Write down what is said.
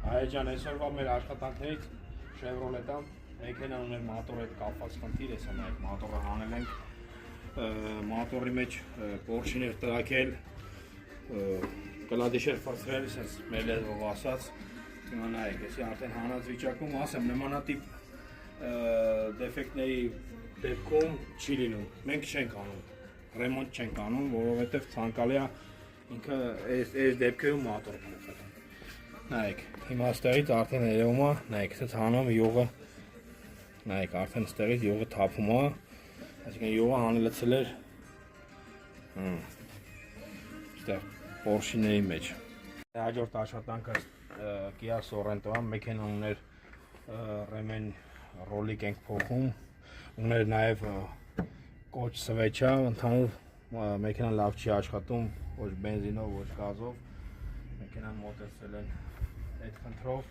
Այեջան, այսօրվա մեր աշխատանքներից Chevrolet-ը մեքենան ուներ մոտորի հետ կապված խնդիր, հեսա նայեք, մոտորը հանել ենք, մոտորի մեջ Porsche-ներ տրակել, կլադիշեր ֆրցրել, ասես մեր լեզվով ասած, հիմա նայեք, հեսի արդեն հանած վիճակում, ասեմ, նմանատիպ դեֆեկտների դեպքում չի լինում, մենք չենք անում, ռեմոնտ չենք անում, որովհետև ցանկալի է ինքը այս դեպքերում մոտոր փոխել։ Նայեք, հիմա ստեղից արդեն երևում է, նայեք, ասած հանում յուղը, նայեք, արդեն ստեղից յուղը թափում է, այսինքն յուղը հանելցել էր ստեղ Porsche-ների մեջ։ Հաջորդ աշխատանքը Kia Sorento-ը, մեքենան ուներ ռեմեն ռոլիկ ենք փոխում, ուներ նաև կոչ սվեչա, ընդհանուր մեքենան լավ չի աշխատում, ոչ բենզինով, ոչ գազով, մեքենան մոտեցել են այդ խնդրով